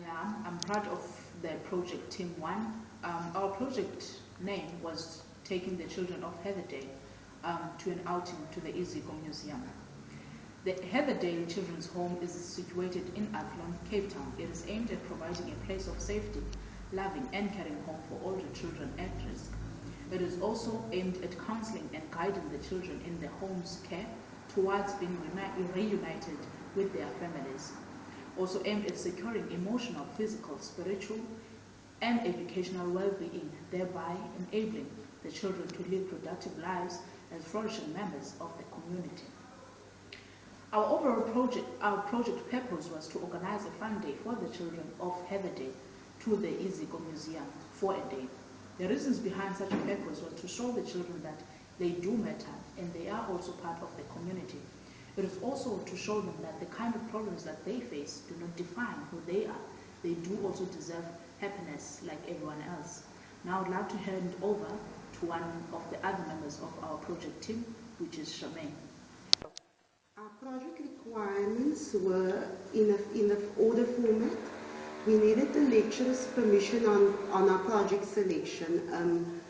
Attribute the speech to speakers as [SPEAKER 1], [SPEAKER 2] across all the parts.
[SPEAKER 1] Yeah, I'm part of the project Team 1. Our project name was taking the children of Heatherdale to an outing to the Iziko Museum. The Heatherdale Childrens Home is situated in Athlone, Cape Town. It is aimed at providing a place of safety, loving and caring home for older children at risk. It is also aimed at counseling and guiding the children in their home's care towards being reunited with their families. Also aimed at securing emotional, physical, spiritual, and educational well-being, thereby enabling the children to live productive lives as flourishing members of the community. Our overall project purpose was to organize a fun day for the children of Heatherdale to the Iziko Museum for a day. The reasons behind such a purpose was to show the children that they do matter and they are also part of the community. It is also to show them that the kind of problems that they face do not define who they are. They do also deserve happiness like everyone else. Now I'd like to hand over to one of the other members of our project team, which is Charmaine.
[SPEAKER 2] Our project requirements were in the order format. We needed the lecturer's permission on our project selection.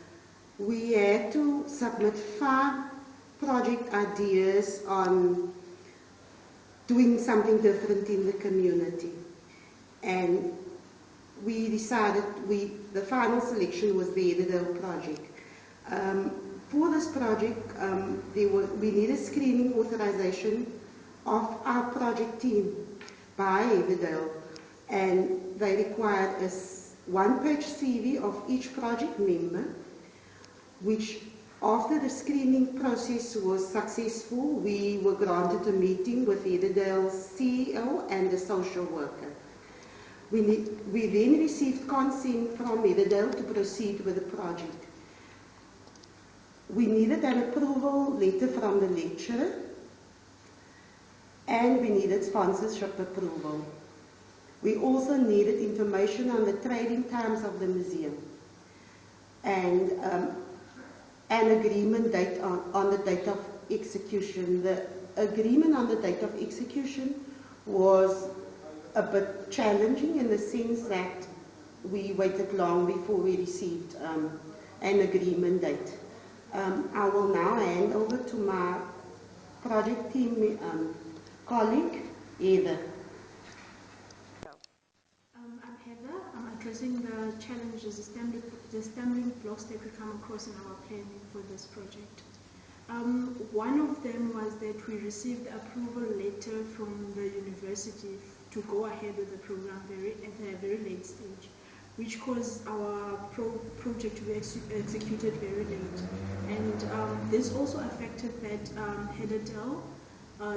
[SPEAKER 2] We had to submit 5 project ideas on doing something different in the community. And we decided the final selection was the Heatherdale project. For this project, we needed screening authorization of our project team by Heatherdale, and they required a 1-page CV of each project member, which after the screening process was successful, we were granted a meeting with Heatherdale's CEO and the social worker. We then received consent from Heatherdale to proceed with the project. We needed an approval letter from the lecturer, and we needed sponsorship approval. We also needed information on the trading times of the museum and an agreement date on the date of execution. The agreement on the date of execution was a bit challenging in the sense that we waited long before we received an agreement date. I will now hand over to my project team colleague, Heather.
[SPEAKER 3] I'm Heather. I'm addressing the challenges, the stumbling blocks that we come across in our planning for this project. One of them was that we received the approval letter from the university to go ahead with the program at a very late stage, which caused our project to be executed very late. And this also affected that Heatherdale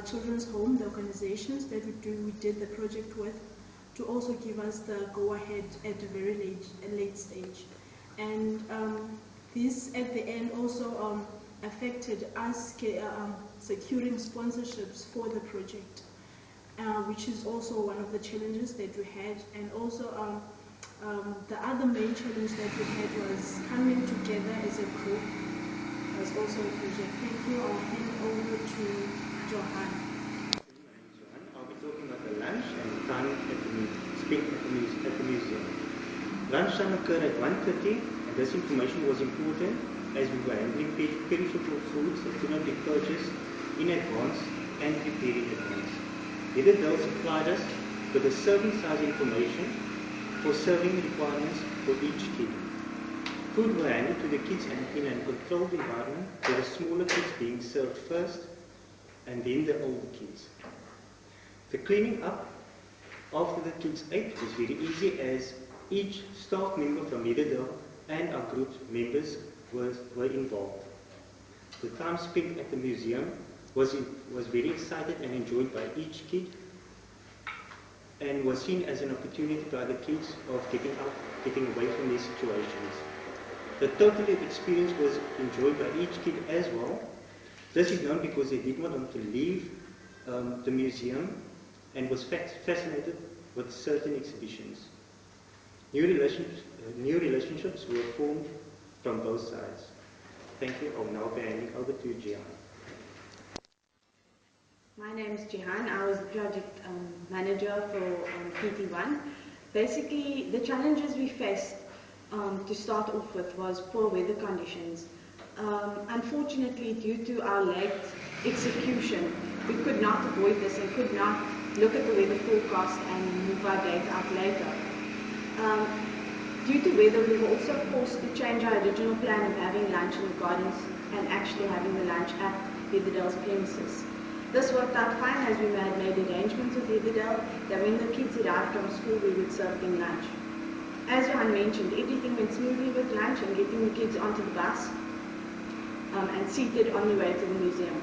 [SPEAKER 3] Children's Home, the organizations that we did the project with, to also give us the go-ahead at a very late stage. And this at the end also affected us securing sponsorships for the project, which is also one of the challenges that we had. And also the other main challenge that we had was coming together as a group was also a project. Thank you. I'll hand over to Johan.
[SPEAKER 4] I'll be talking about the lunch and fun at the museum. Lunchtime occurred at 1:30, and this information was important as we were handling perishable foods that could not be purchased in advance and prepared in advance. Heatherdale supplied us with the serving size information for serving requirements for each kid. Food were handed to the kids in a controlled environment, with the smaller kids being served first and then the older kids. The cleaning up after the kids ate was very easy, as each staff member from Heatherdale and our group members were involved. The time spent at the museum was very excited and enjoyed by each kid, and was seen as an opportunity by the kids of getting away from their situations. The total experience was enjoyed by each kid as well. This is known because they did not want to leave the museum and was fascinated with certain exhibitions. New relationships were formed from both sides. Thank you. I'll now be handing over to Jihan.
[SPEAKER 5] My name is Jihan. I was the project manager for PT1. Basically, the challenges we faced to start off with was poor weather conditions. Unfortunately, due to our late execution, we could not avoid this and could not look at the weather forecast and move our date out later. Due to weather, we were also forced to change our original plan of having lunch in the gardens and actually having the lunch at Heatherdale's premises. This worked out fine as we had made arrangements with Heatherdale that when the kids arrived from school, we would serve them lunch. As Johan mentioned, everything went smoothly with lunch and getting the kids onto the bus and seated on the way to the museum.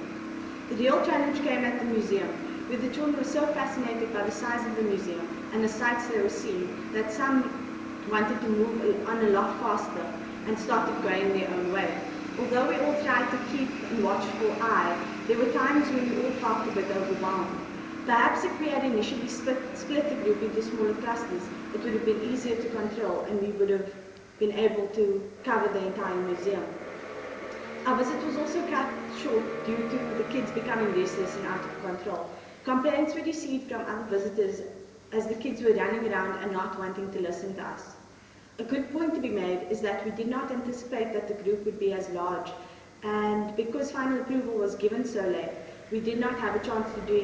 [SPEAKER 5] The real challenge came at the museum, where the children were so fascinated by the size of the museum and the sights they were seeing that some wanted to move on a lot faster and started going their own way. Although we all tried to keep a watchful eye, there were times when we all felt a bit overwhelmed. Perhaps if we had initially split the group into smaller clusters, it would have been easier to control and we would have been able to cover the entire museum. Our visit was also cut short due to the kids becoming restless and out of control. Complaints were received from other visitors as the kids were running around and not wanting to listen to us. A good point to be made is that we did not anticipate that the group would be as large, and because final approval was given so late, we did not have a chance to do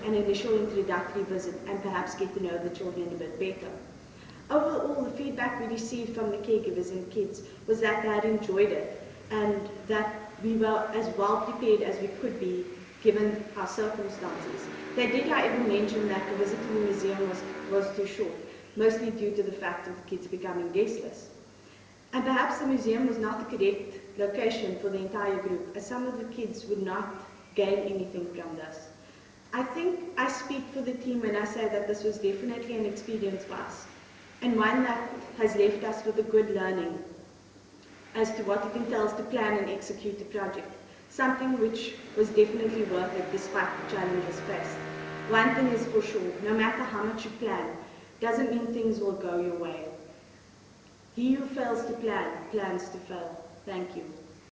[SPEAKER 5] an initial introductory visit and perhaps get to know the children a bit better. Overall, the feedback we received from the caregivers and kids was that they had enjoyed it and that we were as well prepared as we could be given our circumstances. They did, however, mention that the visit to the museum was too short, mostly due to the fact of the kids becoming restless. And perhaps the museum was not the correct location for the entire group, as some of the kids would not gain anything from this. I think I speak for the team when I say that this was definitely an experience for us, and one that has left us with a good learning as to what it entails to plan and execute the project, something which was definitely worth it despite the challenges faced. One thing is for sure, no matter how much you plan, doesn't mean things will go your way. He who fails to plan, plans to fail. Thank you.